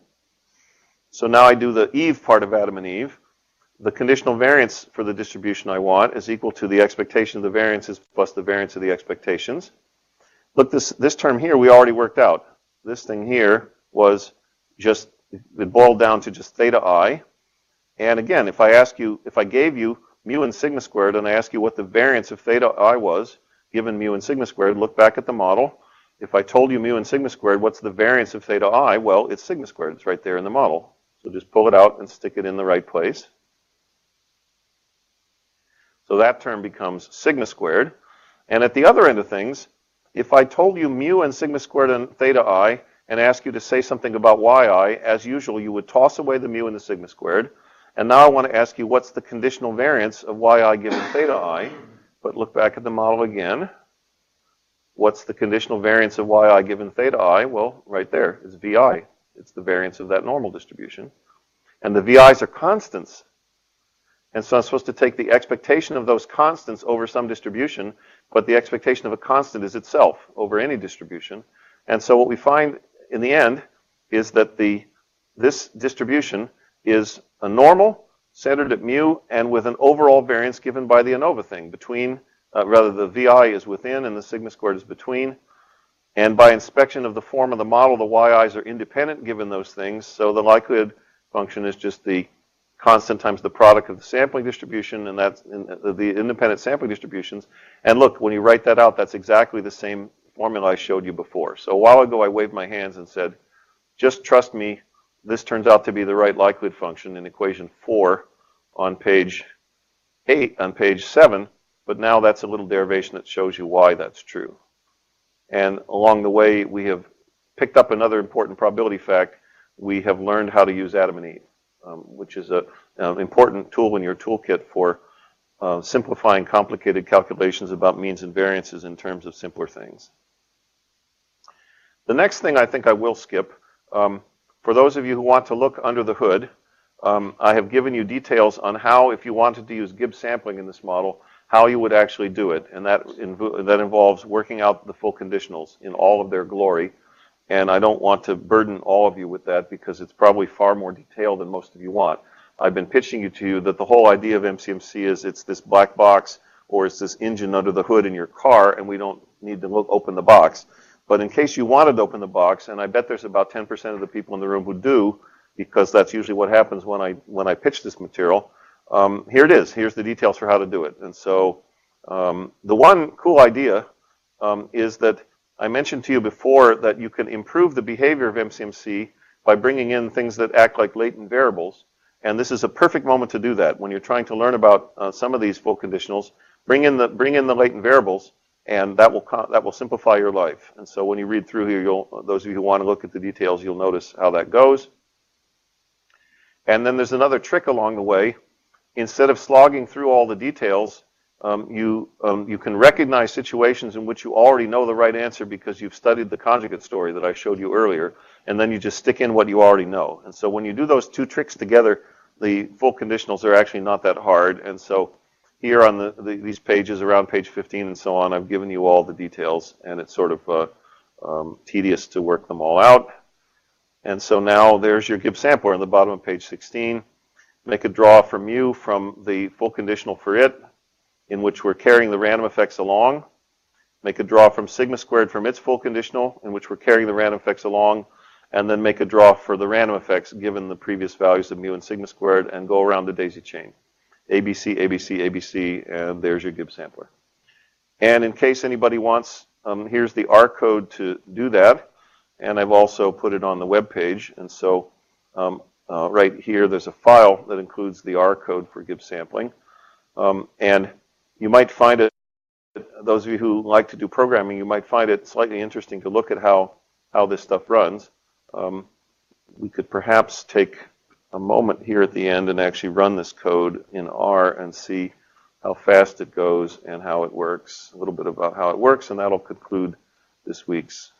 So now I do the Eve part of Adam and Eve. The conditional variance for the distribution I want is equal to the expectation of the variances plus the variance of the expectations. Look, this term here we already worked out. This thing here was just, it boiled down to just theta I. And again, if I gave you mu and sigma squared and I ask you what the variance of theta I was, given mu and sigma squared, look back at the model. If I told you mu and sigma squared, what's the variance of theta I? Well, it's sigma squared. It's right there in the model. So just pull it out and stick it in the right place. So that term becomes sigma squared. And at the other end of things, if I told you mu and sigma squared and theta I and ask you to say something about yi, as usual, you would toss away the mu and the sigma squared. And now I want to ask you what's the conditional variance of yi given theta I. But look back at the model again. What's the conditional variance of yi given theta I? Well, right there, it's vi. It's the variance of that normal distribution. And the vi's are constants. And so I'm supposed to take the expectation of those constants over some distribution, but the expectation of a constant is itself over any distribution. And so what we find in the end is that this distribution is a normal centered at mu and with an overall variance given by the ANOVA thing between, rather the vi is within and the sigma squared is between. And by inspection of the form of the model, the yi's are independent given those things. So the likelihood function is just the constant times the product of the sampling distribution, and that's the independent sampling distributions. And look, when you write that out, that's exactly the same formula I showed you before. So a while ago, I waved my hands and said, just trust me, this turns out to be the right likelihood function in equation 4 on page 8, on page 7, but now that's a little derivation that shows you why that's true. And along the way, we have picked up another important probability fact. We have learned how to use Adam and Eve, which is an important tool in your toolkit for simplifying complicated calculations about means and variances in terms of simpler things. The next thing I think I will skip, for those of you who want to look under the hood, I have given you details on how, if you wanted to use Gibbs sampling in this model, how you would actually do it. And that involves working out the full conditionals in all of their glory. And I don't want to burden all of you with that because it's probably far more detailed than most of you want. I've been pitching to you that the whole idea of MCMC is it's this black box or it's this engine under the hood in your car and we don't need to open the box. But in case you wanted to open the box, and I bet there's about 10% of the people in the room who do, because that's usually what happens when I pitch this material, here it is. Here's the details for how to do it. And so the one cool idea is that I mentioned to you before that you can improve the behavior of MCMC by bringing in things that act like latent variables. And this is a perfect moment to do that. When you're trying to learn about some of these full conditionals, bring in the latent variables, and that will simplify your life. And so when you read through here, those of you who want to look at the details, you'll notice how that goes. And then there's another trick along the way. Instead of slogging through all the details, you can recognize situations in which you already know the right answer because you've studied the conjugate story that I showed you earlier, and then you just stick in what you already know. And so when you do those two tricks together, the full conditionals are actually not that hard. And so here on these pages, around page 15 and so on, I've given you all the details, and it's sort of tedious to work them all out. And so now there's your Gibbs sampler on the bottom of page 16. Make a draw for mu from the full conditional for it, in which we're carrying the random effects along. Make a draw from sigma squared from its full conditional, in which we're carrying the random effects along, and then make a draw for the random effects given the previous values of mu and sigma squared, and go around the daisy chain. ABC, ABC, ABC, and there's your Gibbs sampler. And in case anybody wants, here's the R code to do that. and I've also put it on the web page. And so right here, there's a file that includes the R code for Gibbs sampling. And you might find it, those of you who like to do programming, you might find it slightly interesting to look at how this stuff runs. We could perhaps take a moment here at the end and actually run this code in R and see how fast it goes and how it works, a little bit about how it works, and that'll conclude this week's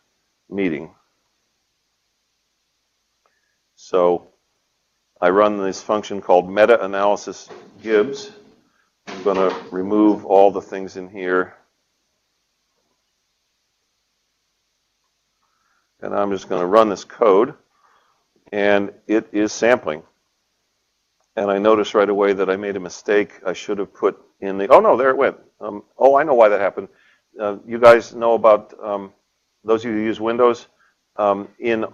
meeting. So I run this function called meta-analysis Gibbs. I'm going to remove all the things in here. And I'm just going to run this code. And it is sampling. And I noticed right away that I made a mistake. I should have put in the, oh no, there it went. Oh, I know why that happened. You guys know about, those of you who use Windows, in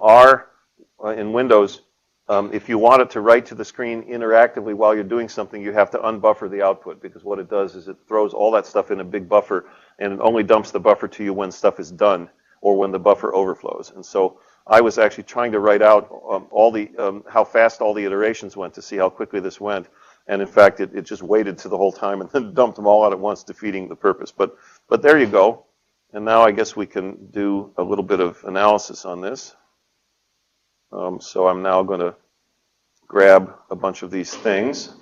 Windows, if you want it to write to the screen interactively while you're doing something, you have to unbuffer the output, because what it does is it throws all that stuff in a big buffer, and it only dumps the buffer to you when stuff is done or when the buffer overflows. And so I was actually trying to write out all the how fast all the iterations went to see how quickly this went. And in fact, it just waited to the whole time and then dumped them all out at once, defeating the purpose. But there you go. And now I guess we can do a little bit of analysis on this. So I'm now going to grab a bunch of these things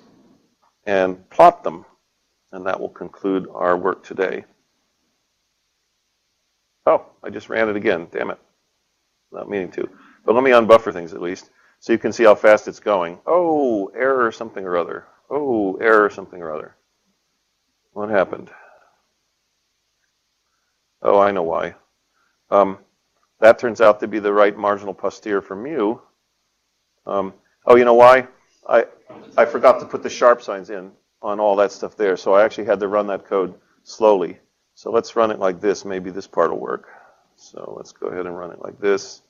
and plot them. And that will conclude our work today. Oh, I just ran it again. Damn it. Not meaning to. But let me unbuffer things at least, so you can see how fast it's going. Oh, error something or other. Oh, error something or other. What happened? Oh, I know why. That turns out to be the right marginal posterior for mu. Oh, you know why? I forgot to put the sharp signs in on all that stuff there, so I actually had to run that code slowly. So let's run it like this. Maybe this part will work. So let's go ahead and run it like this.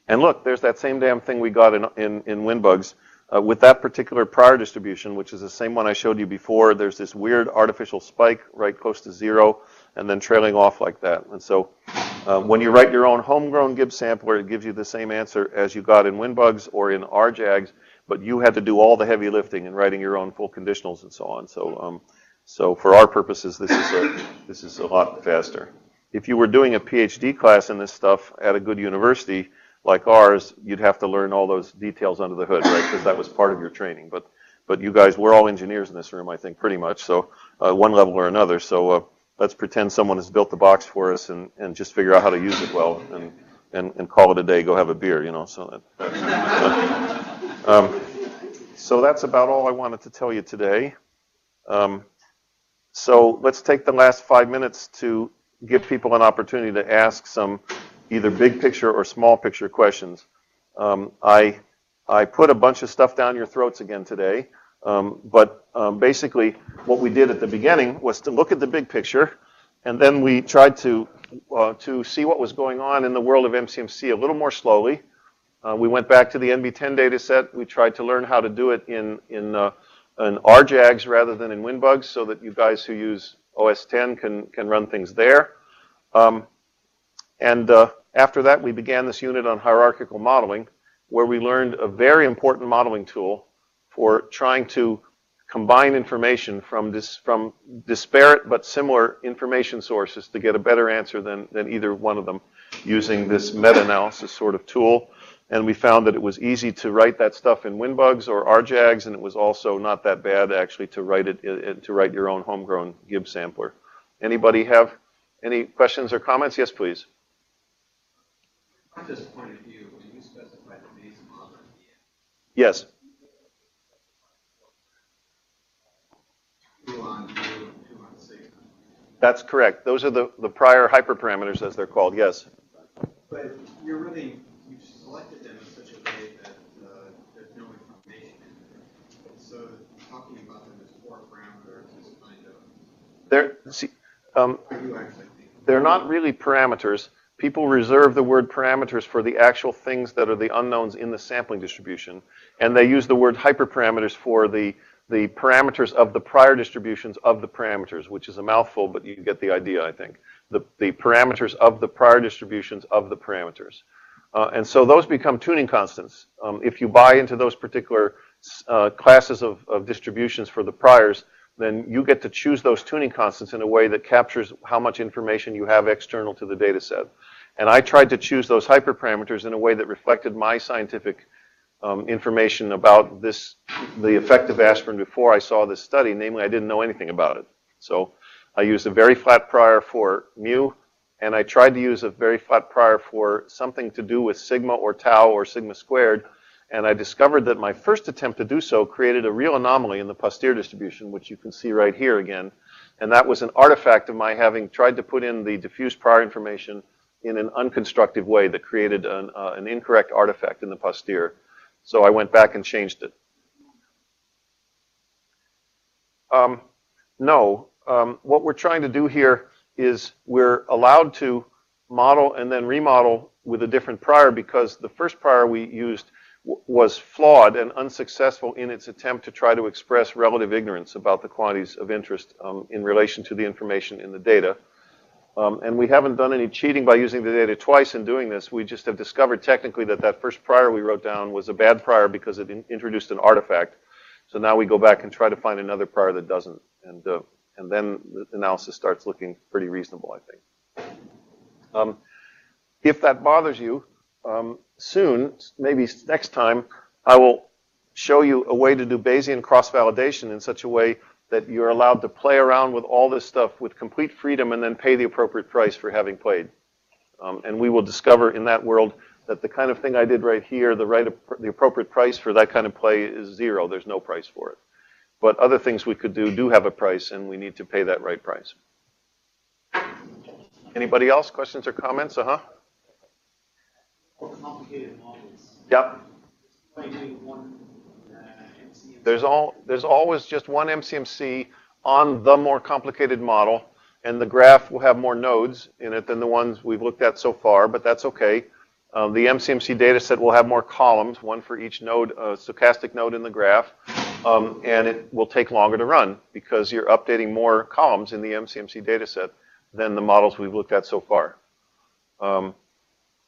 And look, there's that same damn thing we got in WinBugs. With that particular prior distribution, which is the same one I showed you before, there's this weird artificial spike right close to 0 and then trailing off like that. And so when you write your own homegrown Gibbs sampler, it gives you the same answer as you got in WinBugs or in RJAGs, but you had to do all the heavy lifting in writing your own full conditionals and so on. So for our purposes, this is a lot faster. If you were doing a PhD class in this stuff at a good university like ours, you'd have to learn all those details under the hood, right? Because that was part of your training. But you guys, we're all engineers in this room, I think, pretty much. So one level or another. So let's pretend someone has built the box for us and just figure out how to use it well and call it a day. Go have a beer, you know. So so that's about all I wanted to tell you today. So let's take the last 5 minutes to give people an opportunity to ask some either big picture or small picture questions. I put a bunch of stuff down your throats again today, but basically what we did at the beginning was to look at the big picture, and then we tried to see what was going on in the world of MCMC a little more slowly. We went back to the NB10 data set. We tried to learn how to do it in RJAGs rather than in WinBugs, so that you guys who use OS 10 can run things there. And after that, we began this unit on hierarchical modeling, where we learned a very important modeling tool for trying to combine information from disparate but similar information sources to get a better answer than either one of them using this meta-analysis sort of tool. And we found that it was easy to write that stuff in WinBugs or RJAGs, and it was also not that bad actually to write your own homegrown Gibbs sampler. Anybody have any questions or comments? Yes, please. From this point of view, when you specify the Bayes model, Yes. That's correct. Those are the prior hyperparameters, as they're called. Yes. But you've selected them in such a way that there's no information in there. So talking about them as 4 parameters is kind of. They're not really parameters. People reserve the word parameters for the actual things that are the unknowns in the sampling distribution, and they use the word hyperparameters for the the parameters of the prior distributions of the parameters, which is a mouthful, but you get the idea, I think. The parameters of the prior distributions of the parameters. And so those become tuning constants. If you buy into those particular classes of distributions for the priors, then you get to choose those tuning constants in a way that captures how much information you have external to the data set. And I tried to choose those hyperparameters in a way that reflected my scientific information about the effect of aspirin before I saw this study. Namely, I didn't know anything about it. So I used a very flat prior for mu, and I tried to use a very flat prior for something to do with sigma or tau or sigma squared. And I discovered that my first attempt to do so created a real anomaly in the posterior distribution, which you can see right here again. And that was an artifact of my having tried to put in the diffuse prior information in an unconstructive way that created an incorrect artifact in the posterior. So I went back and changed it. No. What we're trying to do here is we're allowed to model and then remodel with a different prior because the first prior we used was flawed and unsuccessful in its attempt to try to express relative ignorance about the quantities of interest in relation to the information in the data. And we haven't done any cheating by using the data twice in doing this. We just have discovered technically that that first prior we wrote down was a bad prior because it introduced an artifact. So now we go back and try to find another prior that doesn't. And then the analysis starts looking pretty reasonable, I think. If that bothers you, soon, maybe next time, I will show you a way to do Bayesian cross-validation in such a way that you're allowed to play around with all this stuff with complete freedom and then pay the appropriate price for having played. And we will discover in that world that the kind of thing I did right here, the appropriate price for that kind of play is 0. There's no price for it. But other things we could do have a price, and we need to pay that right price. Anybody else? Questions or comments? More complicated models. Yep. Why do one MCMC? There's always just one MCMC on the more complicated model, and the graph will have more nodes in it than the ones we've looked at so far, but that's okay. The MCMC data set will have more columns, one for each node, stochastic node in the graph, and it will take longer to run because you're updating more columns in the MCMC data set than the models we've looked at so far.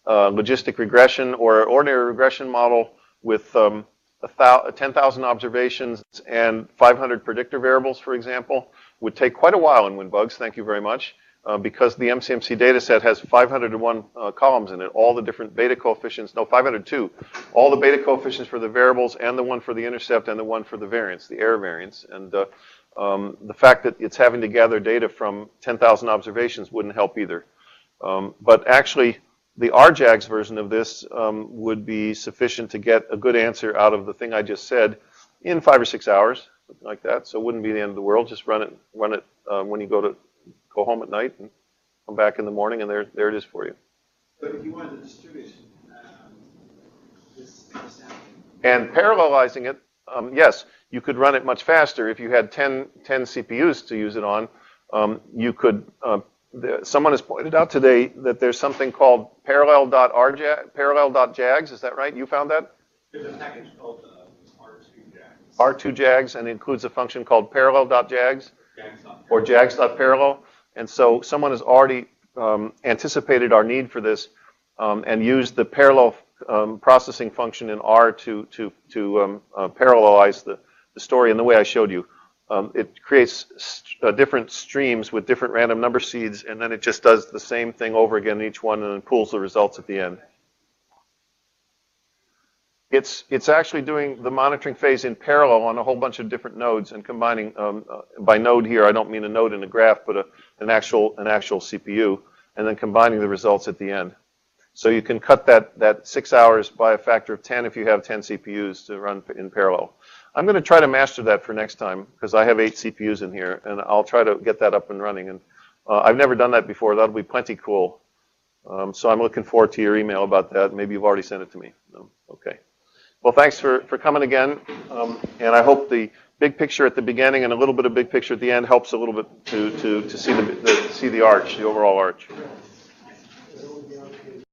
Logistic regression or ordinary regression model with 10,000 observations and 500 predictor variables, for example, would take quite a while in WinBugs, thank you very much, because the MCMC data set has 501 columns in it, all the different beta coefficients, no, 502, all the beta coefficients for the variables and the one for the intercept and the one for the variance, the error variance. And the fact that it's having to gather data from 10,000 observations wouldn't help either. But actually, the RJAGS version of this would be sufficient to get a good answer out of the thing I just said in 5 or 6 hours, something like that. So it wouldn't be the end of the world. Just run it when you go home at night and come back in the morning, and there it is for you. But if you wanted to distribute this sample. And parallelizing it, yes, you could run it much faster. If you had 10 CPUs to use it on, you could. Someone has pointed out today that there's something called parallel.jags. Is that right? You found that? There's a package called R2jags. R2jags, and it includes a function called parallel.jags or jags.parallel. And so someone has already anticipated our need for this and used the parallel processing function in R to parallelize the story in the way I showed you. It creates different streams with different random number seeds, and then it just does the same thing over again in each one and then pulls the results at the end. It's actually doing the monitoring phase in parallel on a whole bunch of different nodes and combining, by node here, I don't mean a node in a graph, but an actual CPU, and then combining the results at the end. So you can cut that 6 hours by a factor of 10 if you have 10 CPUs to run in parallel. I'm going to try to master that for next time because I have 8 CPUs in here, and I'll try to get that up and running. And I've never done that before. That'll be plenty cool. So I'm looking forward to your email about that. Maybe you've already sent it to me. Okay. Well, thanks for coming again. And I hope the big picture at the beginning and a little bit of big picture at the end helps a little bit to see the arch, the overall arch.